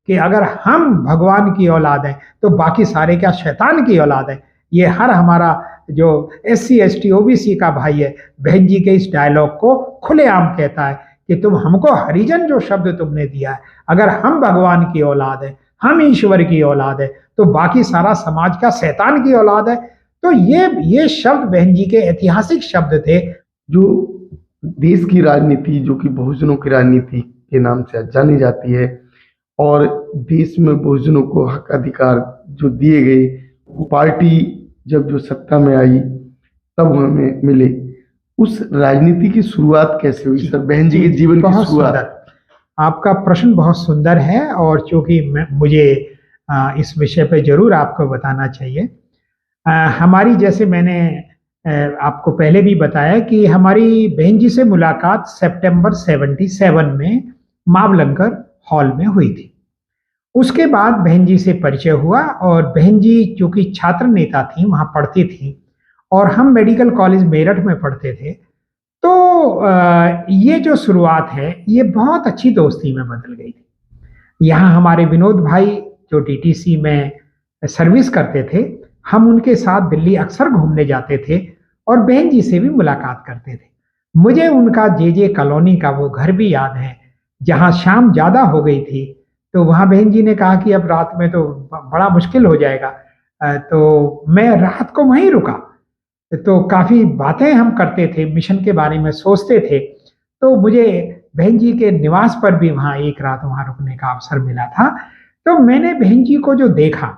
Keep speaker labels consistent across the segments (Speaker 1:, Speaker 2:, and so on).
Speaker 1: कि अगर हम भगवान की औलाद हैं तो बाकी सारे क्या शैतान की औलाद है। ये हर हमारा जो SC ST OBC का भाई है बहन जी के इस डायलॉग को खुलेआम कहता है कि तुम हमको हरिजन जो शब्द तुमने दिया है, अगर हम भगवान की औलाद है, हम ईश्वर की औलाद है, तो बाकी सारा समाज का शैतान की औलाद है। तो ये शब्द बहन जी के ऐतिहासिक शब्द थे।
Speaker 2: जो देश की राजनीति जो कि बहुजनों की राजनीति के नाम से जानी जाती है और देश में बहुजनों को हक अधिकार जो दिए गए, वो पार्टी जब जो सत्ता में आई तब हमें मिले, उस राजनीति की शुरुआत कैसे हुई सर, बहन जी के जीवन की शुरुआत?
Speaker 1: आपका प्रश्न बहुत सुंदर है और चूंकि मुझे इस विषय पे जरूर आपको बताना चाहिए। हमारी, जैसे मैंने आपको पहले भी बताया कि हमारी बहन जी से मुलाकात सितंबर 77 में मावलंकर हॉल में हुई थी। उसके बाद बहन जी से परिचय हुआ और बहन जी चूंकि छात्र नेता थी, वहां पढ़ती थी और हम मेडिकल कॉलेज मेरठ में पढ़ते थे, तो ये जो शुरुआत है ये बहुत अच्छी दोस्ती में बदल गई थी। यहाँ हमारे विनोद भाई जो DTC में सर्विस करते थे, हम उनके साथ दिल्ली अक्सर घूमने जाते थे और बहन जी से भी मुलाकात करते थे। मुझे उनका JJ कॉलोनी का वो घर भी याद है जहाँ शाम ज्यादा हो गई थी, तो वहां बहन जी ने कहा कि अब रात में तो बड़ा मुश्किल हो जाएगा, तो मैं रात को वहीं रुका। तो काफी बातें हम करते थे, मिशन के बारे में सोचते थे। तो मुझे बहन जी के निवास पर भी वहां एक रात वहां रुकने का अवसर मिला था। तो मैंने बहन जी को जो देखा,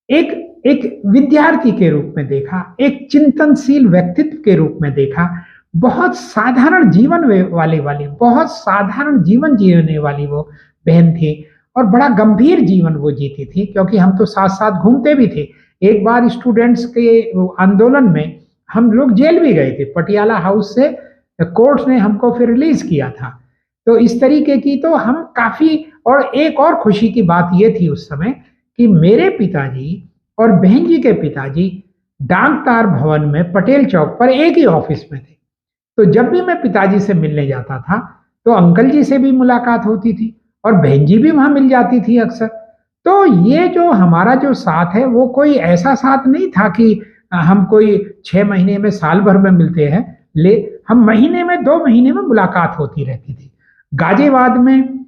Speaker 1: एक एक विद्यार्थी के रूप में देखा, एक चिंतनशील व्यक्तित्व के रूप में देखा, बहुत साधारण जीवन वाली बहुत साधारण जीवन जीने वाली वो बहन थी और बड़ा गंभीर जीवन वो जीती थी, क्योंकि हम तो साथ साथ घूमते भी थे। एक बार स्टूडेंट्स के आंदोलन में हम लोग जेल भी गए थे, पटियाला हाउस से कोर्ट ने हमको फिर रिलीज किया था। तो इस तरीके की तो हम काफी, और एक और खुशी की बात ये थी उस समय कि मेरे पिताजी और बहन जी के पिताजी डाक तार भवन में पटेल चौक पर एक ही ऑफिस में थे। तो जब भी मैं पिताजी से मिलने जाता था तो अंकल जी से भी मुलाकात होती थी और बहन जी भी वहां मिल जाती थी अक्सर। तो ये जो हमारा जो साथ है वो कोई ऐसा साथ नहीं था कि हम कोई 6 महीने में साल भर में मिलते हैं, हम महीने में 2 महीने में मुलाकात होती रहती थी। गाजियाबाद में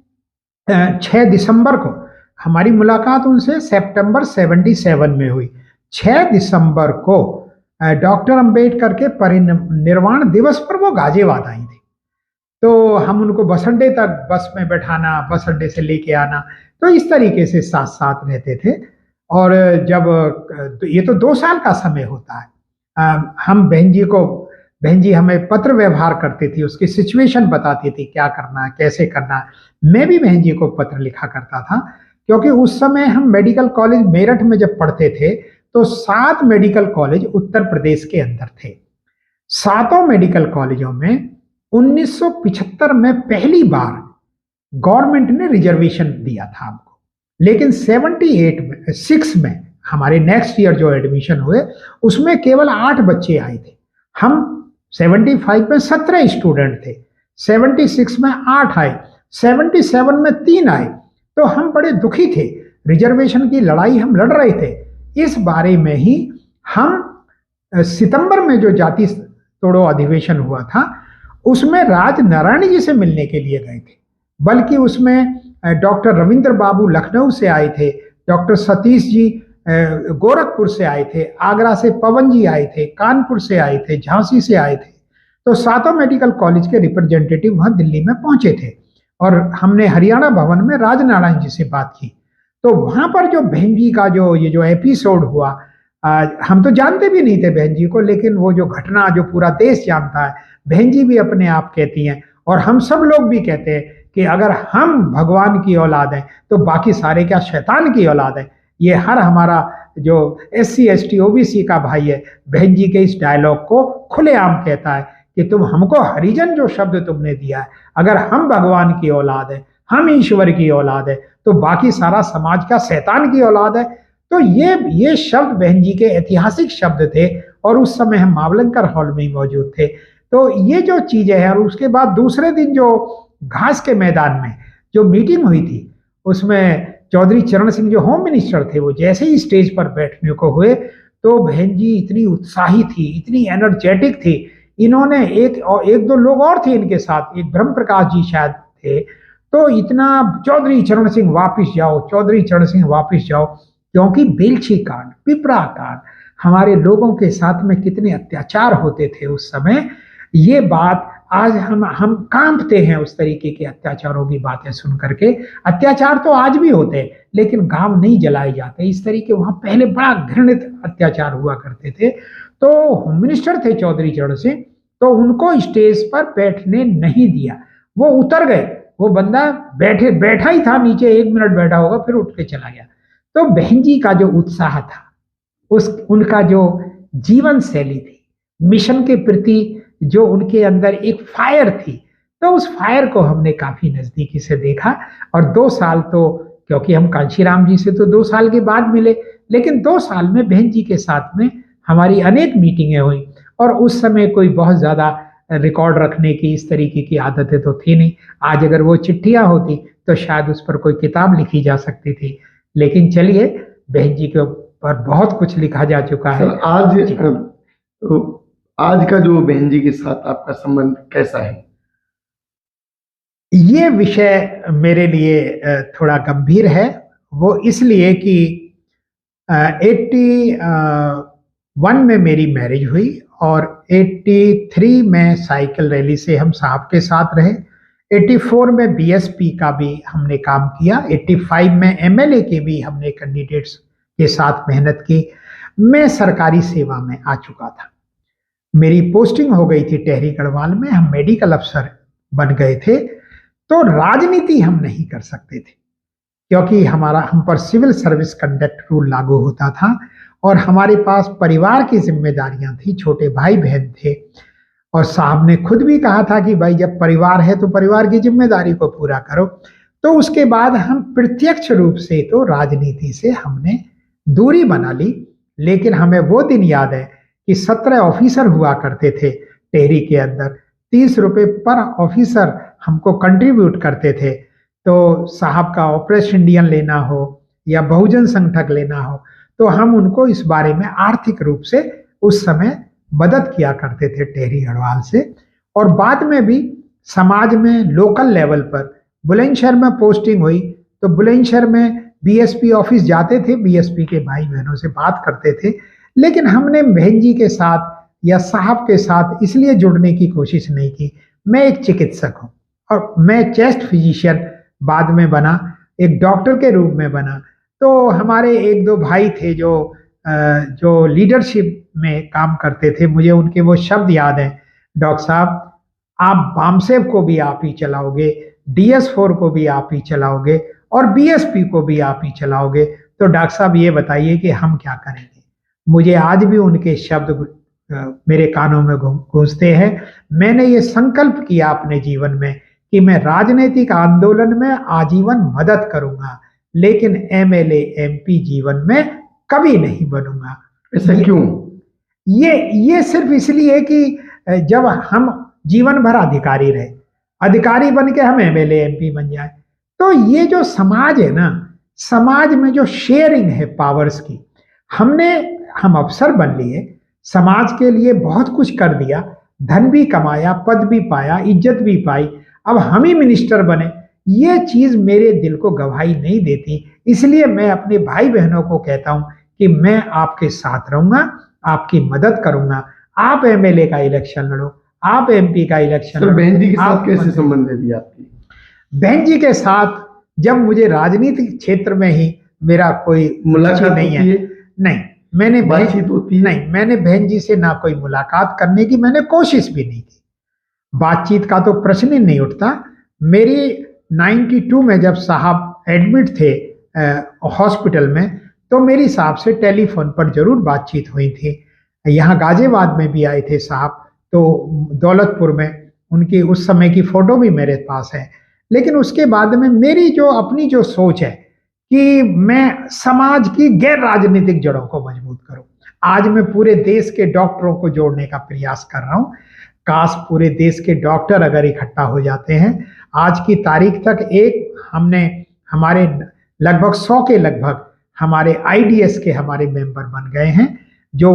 Speaker 1: 6 दिसंबर को हमारी मुलाकात उनसे सितंबर 77 में हुई। 6 दिसंबर को डॉक्टर अंबेडकर के परिनिर्वाण दिवस पर वो गाजियाबाद आई थी। तो हम उनको बस अड्डे तक बस में बैठाना, बस अड्डे से लेके आना, तो इस तरीके से साथ साथ रहते थे। और जब तो ये तो 2 साल का समय होता है, हम बहन जी हमें पत्र व्यवहार करती थी, उसकी सिचुएशन बताती थी क्या करना है, कैसे करना है। मैं भी बहन जी को पत्र लिखा करता था, क्योंकि उस समय हम मेडिकल कॉलेज मेरठ में जब पढ़ते थे तो 7 मेडिकल कॉलेज उत्तर प्रदेश के अंदर थे। 7 मेडिकल कॉलेजों में 1975 में पहली बार गवर्नमेंट ने रिजर्वेशन दिया था हमको, लेकिन 6 में हमारे नेक्स्ट ईयर जो एडमिशन हुए उसमें केवल 8 बच्चे आए थे। हम 75 में 17 स्टूडेंट थे, 76 में 8 आए, 77 में 3 आए। तो हम बड़े दुखी थे, रिजर्वेशन की लड़ाई हम लड़ रहे थे। इस बारे में ही हम सितंबर में जो जाति तोड़ो अधिवेशन हुआ था उसमें राज नारायण जी से मिलने के लिए गए थे, बल्कि उसमें डॉक्टर रविंद्र बाबू लखनऊ से आए थे, डॉक्टर सतीश जी गोरखपुर से आए थे, आगरा से पवन जी आए थे, कानपुर से आए थे, झांसी से आए थे। तो 7 मेडिकल कॉलेज के रिप्रेजेंटेटिव वहां दिल्ली में पहुंचे थे और हमने हरियाणा भवन में राज नारायण जी से बात की। तो वहां पर जो बहन जी का ये जो एपिसोड हुआ, हम तो जानते भी नहीं थे बहन जी को, लेकिन वो जो घटना जो पूरा देश जानता है, बहन जी भी अपने आप कहती हैं और हम सब लोग भी कहते हैं कि अगर हम भगवान की औलाद हैं तो बाकी सारे क्या शैतान की औलाद है। ये हर हमारा जो SC ST OBC का भाई है बहन जी के इस डायलॉग को खुलेआम कहता है कि तुम हमको हरिजन जो शब्द तुमने दिया है, अगर हम भगवान की औलाद है, हम ईश्वर की औलाद है, तो बाकी सारा समाज का शैतान की औलाद है। तो ये शब्द बहन जी के ऐतिहासिक शब्द थे और उस समय हम मावलंकर हॉल में ही मौजूद थे। तो ये जो चीजें हैं, और उसके बाद दूसरे दिन जो घास के मैदान में जो मीटिंग हुई थी उसमें चौधरी चरण सिंह जो होम मिनिस्टर थे, वो जैसे ही स्टेज पर बैठने को हुए तो बहन जी इतनी उत्साही थी, इतनी एनर्जेटिक थी। इन्होंने एक दो लोग और थे इनके साथ, एक ब्रह्म प्रकाश जी शायद थे, तो इतना चौधरी चरण सिंह वापिस जाओ, चौधरी चरण सिंह वापिस जाओ, क्योंकि बेलछी कांड, पिपरा कांड, हमारे लोगों के साथ में कितने अत्याचार होते थे उस समय। ये बात आज हम कांपते हैं उस तरीके के अत्याचारों की बातें सुन करके। अत्याचार तो आज भी होते हैं, लेकिन गांव नहीं जलाए जाते इस तरीके। वहां पहले बड़ा घृणित अत्याचार हुआ करते थे। तो होम मिनिस्टर थे चौधरी चरण सिंह, तो उनको स्टेज पर बैठने नहीं दिया, वो उतर गए। वो बंदा बैठा ही था नीचे, 1 मिनट बैठा होगा, फिर उठ के चला गया। तो बहन जी का जो उत्साह था, उनका जो जीवन शैली थी, मिशन के प्रति जो उनके अंदर एक फायर थी, तो उस फायर को हमने काफी नजदीकी से देखा। और 2 साल तो, क्योंकि हम कांशीराम जी से तो 2 साल के बाद मिले, लेकिन 2 साल में बहन जी के साथ में हमारी अनेक मीटिंगें हुई। और उस समय कोई बहुत ज्यादा रिकॉर्ड रखने की इस तरीके की आदतें तो थी नहीं। आज अगर वो चिट्ठियां होती तो शायद उस पर कोई किताब लिखी जा सकती थी। लेकिन चलिए, बहन जी के ऊपर बहुत कुछ लिखा जा चुका है।
Speaker 2: आज का जो बहन जी के साथ आपका संबंध कैसा है?
Speaker 1: ये विषय मेरे लिए थोड़ा गंभीर है। वो इसलिए कि 81 में मेरी मैरिज हुई और 83 में साइकिल रैली से हम साहब के साथ रहे। 84 में बीएसपी का भी हमने काम किया। 85 में एमएलए के भी हमने कैंडिडेट्स के साथ मेहनत की। मैं सरकारी सेवा में आ चुका था। मेरी पोस्टिंग हो गई थी टेहरी गढ़वाल में, हम मेडिकल अफसर बन गए थे। तो राजनीति हम नहीं कर सकते थे, क्योंकि हम पर सिविल सर्विस कंडक्ट रूल लागू होता था और हमारे पास परिवार की जिम्मेदारियां थी, छोटे भाई बहन थे। और साहब ने खुद भी कहा था कि भाई जब परिवार है तो परिवार की जिम्मेदारी को पूरा करो। तो उसके बाद हम प्रत्यक्ष रूप से तो राजनीति से हमने दूरी बना ली। लेकिन हमें वो दिन याद है कि 17 ऑफिसर हुआ करते थे टेहरी के अंदर, 30 रुपए पर ऑफिसर हमको कंट्रीब्यूट करते थे। तो साहब का ऑपरेशन इंडियन लेना हो या बहुजन संगठक लेना हो, तो हम उनको इस बारे में आर्थिक रूप से उस समय मदद किया करते थे टेहरी गढ़वाल से। और बाद में भी समाज में लोकल लेवल पर बुलंदशहर में पोस्टिंग हुई, तो बुलंदशहर में बीएसपी ऑफिस जाते थे, बीएसपी के भाई बहनों से बात करते थे। लेकिन हमने बहन जी के साथ या साहब के साथ इसलिए जुड़ने की कोशिश नहीं की। मैं एक चिकित्सक हूँ और मैं चेस्ट फिजिशियन बाद में बना, एक डॉक्टर के रूप में बना। तो हमारे 1-2 भाई थे जो लीडरशिप में काम करते थे। मुझे उनके वो शब्द याद हैं, डॉक्टर साहब आप बामसेव को भी आप ही चलाओगे, DS4 को भी आप ही चलाओगे और बीएसपी को भी आप ही चलाओगे, तो डॉक्टर साहब ये बताइए कि हम क्या करेंगे। मुझे आज भी उनके शब्द मेरे कानों में गूंजते हैं। मैंने ये संकल्प किया अपने जीवन में कि मैं राजनीतिक आंदोलन में आजीवन मदद करूंगा, लेकिन एमएलए एमपी जीवन में कभी नहीं बनूंगा।
Speaker 2: ऐसा क्यों?
Speaker 1: ये सिर्फ इसलिए कि जब हम जीवन भर अधिकारी रहे, अधिकारी बन के हम एमएलए एमपी बन जाए, तो ये जो समाज है ना, समाज में जो शेयरिंग है पावर्स की, हम अफसर बन लिए, समाज के लिए बहुत कुछ कर दिया, धन भी कमाया, पद भी पाया, इज्जत भी पाई, अब हम ही मिनिस्टर बने। ये चीज मेरे दिल को गवाही नहीं देती। इसलिए मैं अपने भाई बहनों को कहता हूं कि मैं आपके साथ रहूंगा, आपकी मदद करूंगा। आप एमएलए का इलेक्शन लड़ो, आप एमपी का इलेक्शन लड़ो।
Speaker 2: बहन जी के साथ कैसे संबंध है भी आपकी?
Speaker 1: बहन जी के साथ जब मुझे राजनीतिक क्षेत्र में ही मेरा कोई
Speaker 2: मुलाकात
Speaker 1: नहीं है, नहीं मैंने
Speaker 2: बातचीत होती है,
Speaker 1: नहीं मैंने बहन जी से ना कोई मुलाकात करने की मैंने कोशिश भी नहीं की। बातचीत का तो प्रश्न ही नहीं उठता। मेरी 92 में जब साहब एडमिट थे हॉस्पिटल में, तो मेरी साहब से टेलीफोन पर जरूर बातचीत हुई थी। यहाँ गाजियाबाद में भी आए थे साहब, तो दौलतपुर में उनकी उस समय की फोटो भी मेरे पास है। लेकिन उसके बाद में मेरी जो अपनी जो सोच है कि मैं समाज की गैर राजनीतिक जड़ों को मजबूत करूं। आज मैं पूरे देश के डॉक्टरों को जोड़ने का प्रयास कर रहा हूं। काश पूरे देश के डॉक्टर अगर इकट्ठा हो जाते हैं। आज की तारीख तक हमने हमारे लगभग 100 के लगभग हमारे आईडीएस के हमारे मेंबर बन गए हैं, जो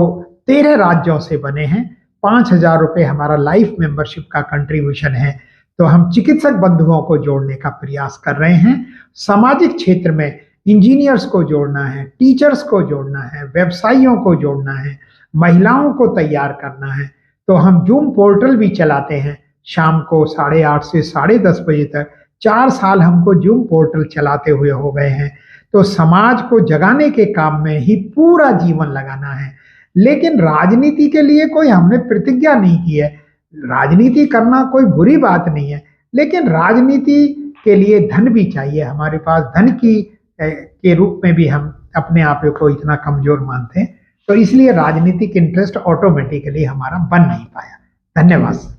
Speaker 1: 13 राज्यों से बने हैं। 5,000 रुपये हमारा लाइफ मेंबरशिप का कंट्रीब्यूशन है। तो हम चिकित्सक बंधुओं को जोड़ने का प्रयास कर रहे हैं। सामाजिक क्षेत्र में इंजीनियर्स को जोड़ना है, टीचर्स को जोड़ना है, व्यवसायियों को जोड़ना है, महिलाओं को तैयार करना है। तो हम जूम पोर्टल भी चलाते हैं शाम को 8:30 से 10:30 बजे तक। 4 साल हमको जूम पोर्टल चलाते हुए हो गए हैं। तो समाज को जगाने के काम में ही पूरा जीवन लगाना है। लेकिन राजनीति के लिए कोई हमने प्रतिज्ञा नहीं की है। राजनीति करना कोई बुरी बात नहीं है, लेकिन राजनीति के लिए धन भी चाहिए। हमारे पास धन के रूप में भी हम अपने आप को इतना कमजोर मानते हैं, तो इसलिए राजनीतिक इंटरेस्ट ऑटोमेटिकली हमारा बन नहीं पाया। धन्यवाद।